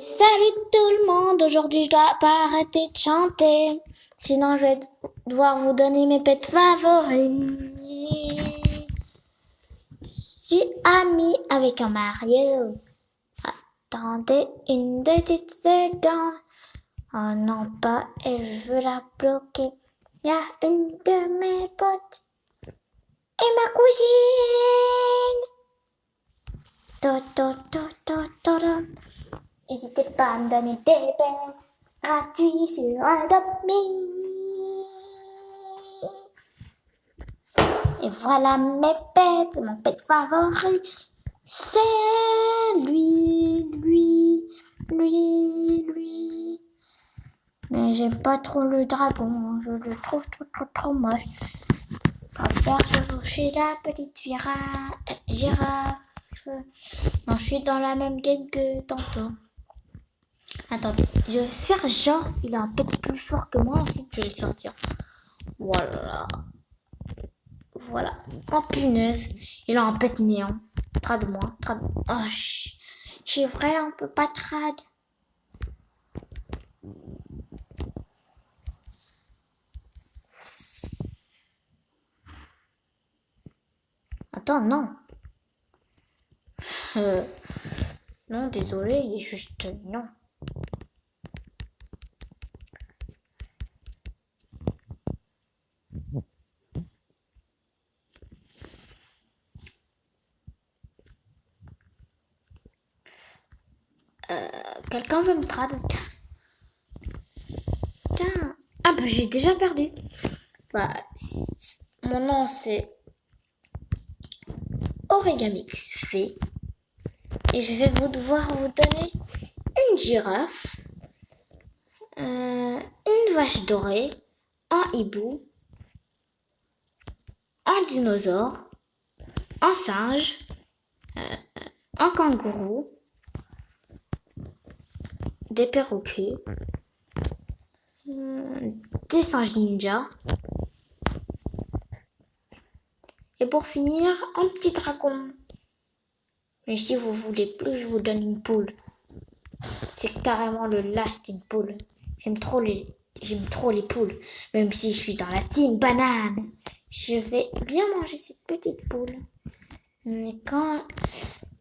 Salut tout le monde, aujourd'hui je dois pas arrêter de chanter, sinon je vais devoir vous donner mes pets favoris. Je suis amie avec un Mario. Attendez une petite seconde. Oh non pas, et je veux la bloquer. Y a une de mes potes et ma cousine. N'hésitez pas à me donner des pets gratuits sur Adobe. Et voilà mes pets, mon pet favori. C'est lui. Mais j'aime pas trop le dragon, je le trouve trop moche. Je préfère chevaucher la petite girafe. Non, je suis dans la même game que tantôt. Attendez, je vais faire genre, il a un pet plus fort que moi, ensuite je vais le sortir. Voilà. Oh punaise, il a un pet néant. Trad-moi. Oh, c'est vrai, on peut pas trad. Attends, non. Non, désolé, il est juste non. Quelqu'un veut me trad? Tiens. Ah bah j'ai déjà perdu. Bah, mon nom c'est Origamix fait. Et je vais devoir vous donner une girafe, une vache dorée, un hibou, un dinosaure, un singe, un kangourou, des perroquets, des singes ninja. Et pour finir, un petit dragon. Mais si vous voulez plus, je vous donne une poule. C'est carrément le last, une poule. J'aime trop les poules. Même si je suis dans la team banane. Je vais bien manger cette petite poule.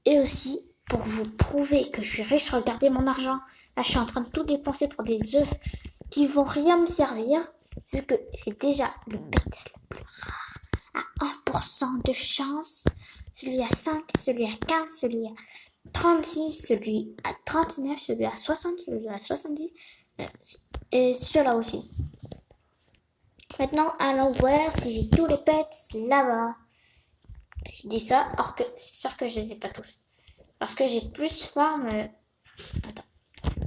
Et aussi, pour vous prouver que je suis riche, regardez mon argent. Là, je suis en train de tout dépenser pour des œufs qui vont rien me servir. Vu que j'ai déjà le pet le plus rare. À 1% de chance. Celui à 5, celui à 15, celui à 36, celui à 39, celui à 60, celui à 70. Et ceux-là aussi. Maintenant, allons voir si j'ai tous les pets là-bas. Je dis ça, alors que c'est sûr que je les ai pas tous. Parce que j'ai plus farm...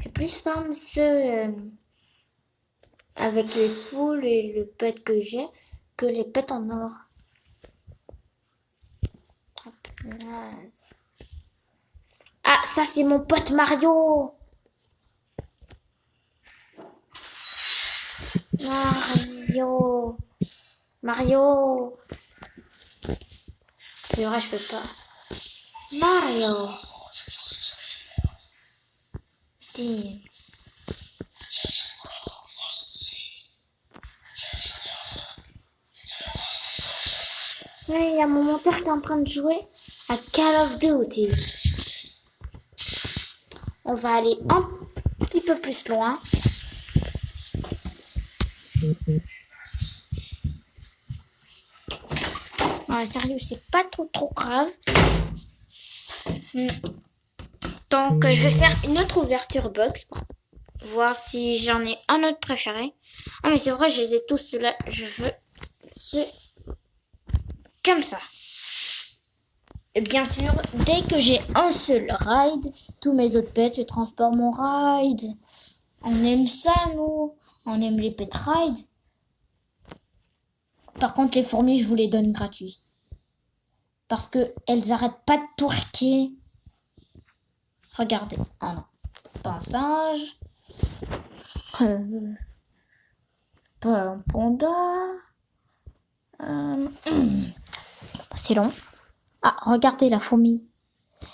J'ai plus farm ceux avec les poules et le pet que j'ai que les pets en or. Ah, ça c'est mon pote Mario. Mario. C'est vrai, je peux pas. Mario. Dis. Ouais, il y a mon monteur qui est en train de jouer à Call of Duty. On va aller un petit peu plus loin. Non, sérieux, c'est pas trop grave. Donc, je vais faire une autre ouverture box pour voir si j'en ai un autre préféré. Ah, mais c'est vrai, je les ai tous ceux-là. Je veux ceux comme ça. Et bien sûr, dès que j'ai un seul ride, tous mes autres pets se transforment en ride. On aime ça, nous. On aime les pet rides. Par contre, les fourmis, je vous les donne gratuits. Parce que elles arrêtent pas de tourquer. Regardez. Oh non. Pas un singe. Pas un panda. C'est long. Ah, regardez la fourmi.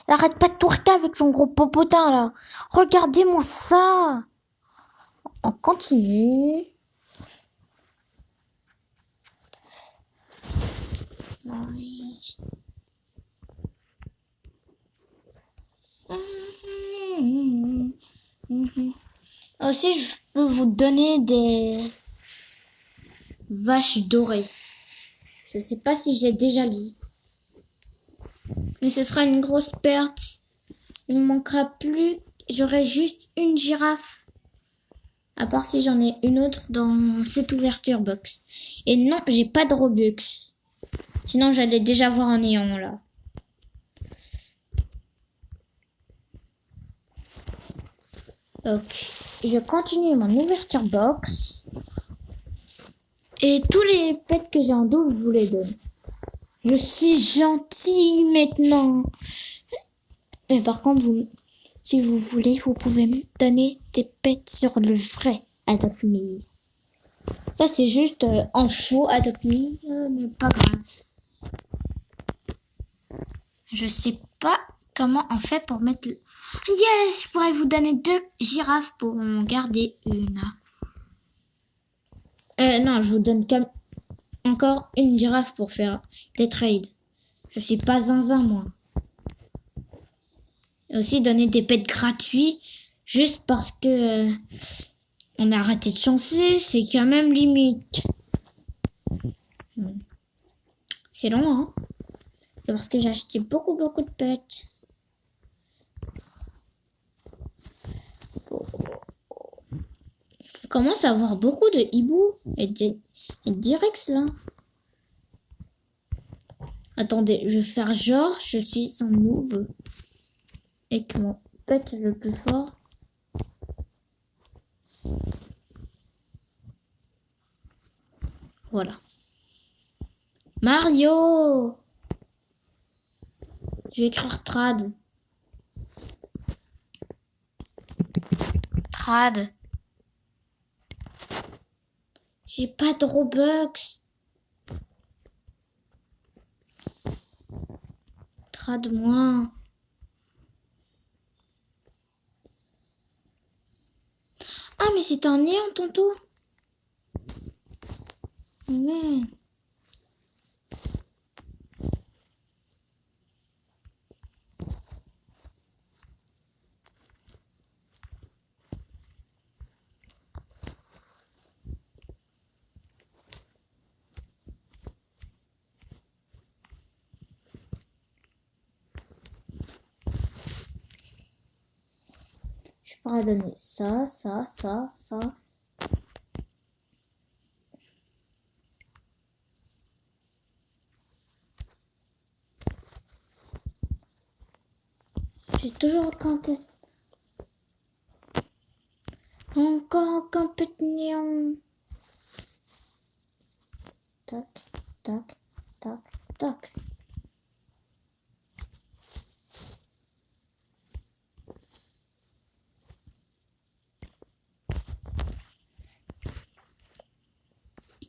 Elle arrête pas de tourner avec son gros popotin là. Regardez-moi ça. On continue. Aussi, je peux vous donner des vaches dorées. Je sais pas si je l'ai déjà dit. Mais ce sera une grosse perte. Il me manquera plus. J'aurai juste une girafe. À part si j'en ai une autre dans cette ouverture box. Et non, j'ai pas de Robux. Sinon, j'allais déjà voir en néant là. Donc, je continue mon ouverture box. Et tous les pets que j'ai en double, je vous les donne. Je suis gentille maintenant. Mais par contre, si vous voulez, vous pouvez me donner des pets sur le vrai Adopt Me. Ça, c'est juste en faux Adopt Me, mais pas grave. Je sais pas comment on fait pour mettre... Yes, je pourrais vous donner 2 girafes pour en garder une. Non, je vous donne encore une girafe pour faire des trades. Je suis pas zinzin, moi. Et aussi donner des pets gratuits, juste parce que on a arrêté de chancer, c'est quand même limite. C'est long, hein. C'est parce que j'ai acheté beaucoup de pets. On commence à avoir beaucoup de hiboux et d'Irex là. Attendez, je vais faire genre je suis un noob et que mon pet le plus fort. Voilà. Mario! Je vais écrire trad. Trad. J'ai pas de Robux. Trad moins. Ah mais c'est un néant tonton. Mais... je pourrais donner ça. J'ai toujours contesté. Encore un peu de néant. Tac, tac, tac, tac.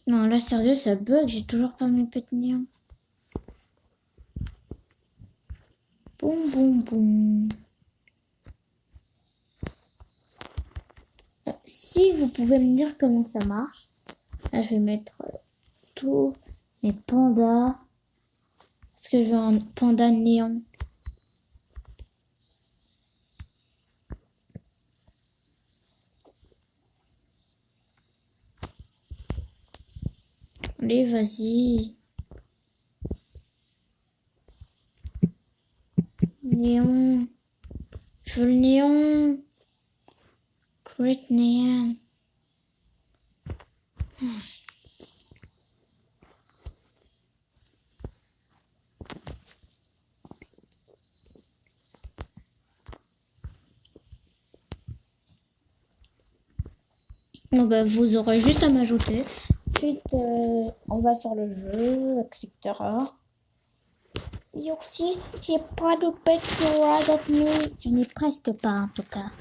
Non, là, sérieux, ça bug. J'ai toujours pas mes pets néants. Boum. Si vous pouvez me dire comment ça marche. Là, je vais mettre tous mes pandas. Parce que j'ai un panda néant. Allez, vas-y. Néon. Je veux le néon. Great néon. Bon, bah, vous aurez juste à m'ajouter. Ensuite, on va sur le jeu, etc. Et aussi, j'ai pas de pet sur Adopt Me. J'en ai presque pas, en tout cas.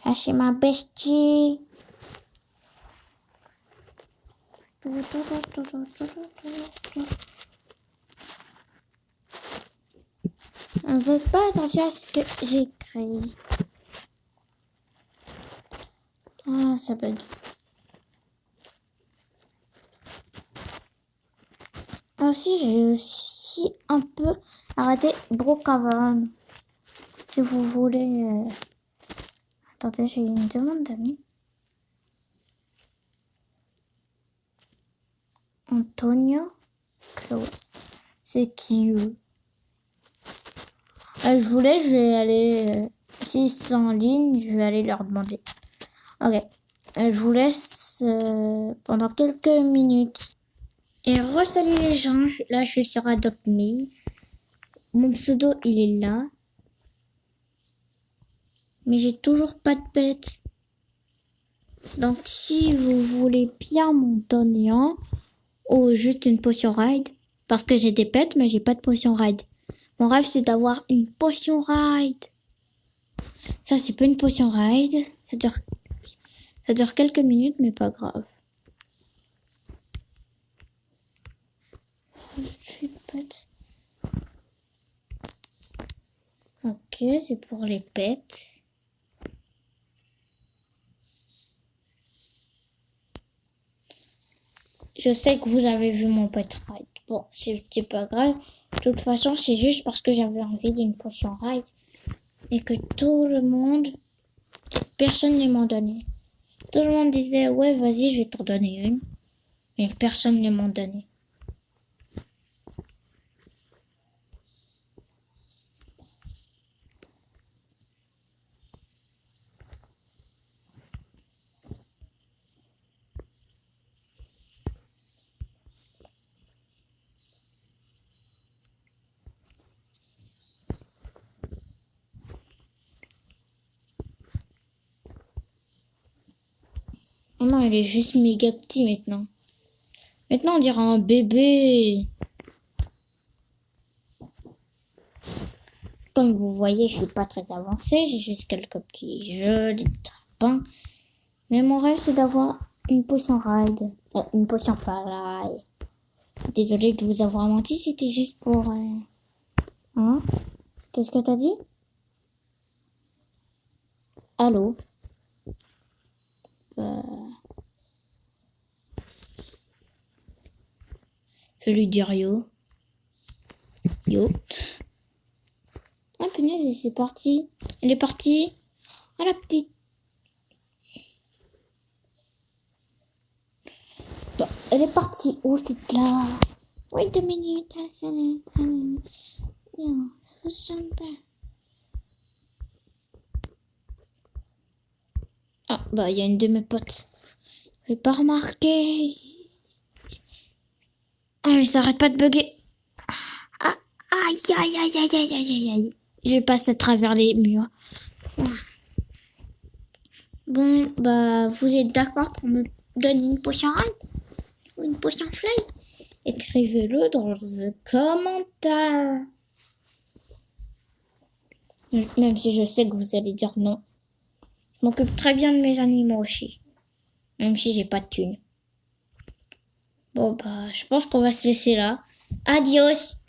Lâchez ma bestie. On ne fait pas attention à ce que j'écris. Ah, ça bug. Aussi, j'ai aussi un peu arrêté Brookhaven. Si vous voulez... Attendez, j'ai une demande d'amis. Antonio Chloé. C'est qui eux? Je vais aller... S'ils sont en ligne, je vais aller leur demander. Ok. Je vous laisse pendant quelques minutes. Et re-salut les gens. Là, je suis sur Adopt Me. Mon pseudo, il est là. Mais j'ai toujours pas de pet. Donc, si vous voulez bien m'en donner un, ou juste une potion ride, parce que j'ai des pets, mais j'ai pas de potion ride. Mon rêve, c'est d'avoir une potion ride. Ça, c'est pas une potion ride. Ça dure quelques minutes, mais pas grave. Je suis pet. Ok, c'est pour les pets. Je sais que vous avez vu mon pet ride. Bon, c'est pas grave. De toute façon, c'est juste parce que j'avais envie d'une potion ride. Et que tout le monde, personne ne m'en donnait. Tout le monde disait, ouais, vas-y, je vais t'en donner une. Mais personne ne m'en donnait. Oh non, il est juste méga petit maintenant. Maintenant, on dirait un bébé. Comme vous voyez, je suis pas très avancée. J'ai juste quelques petits jolis tapins. Mais mon rêve, c'est d'avoir une potion ride. Une potion fly. Désolée de vous avoir menti, c'était juste pour... Hein? Qu'est-ce que t'as dit? Allô? Je vais lui dire yo. Yo. Ah punaise, c'est parti. Elle est partie. Ah la petite. Bon, elle est partie où cette là? Wait a minute. Ah bah il y a une de mes potes. J'ai pas remarqué. Ah mais ça arrête pas de bugger. Ah, aïe aïe aïe aïe aïe aïe aïe. Je passe à travers les murs. Bon bah vous êtes d'accord pour me donner une potion ride ou une potion fly? Écrivez-le dans les commentaires. Même si je sais que vous allez dire non. Je m'occupe très bien de mes animaux aussi. Même si j'ai pas de thunes. Bon bah je pense qu'on va se laisser là. Adios.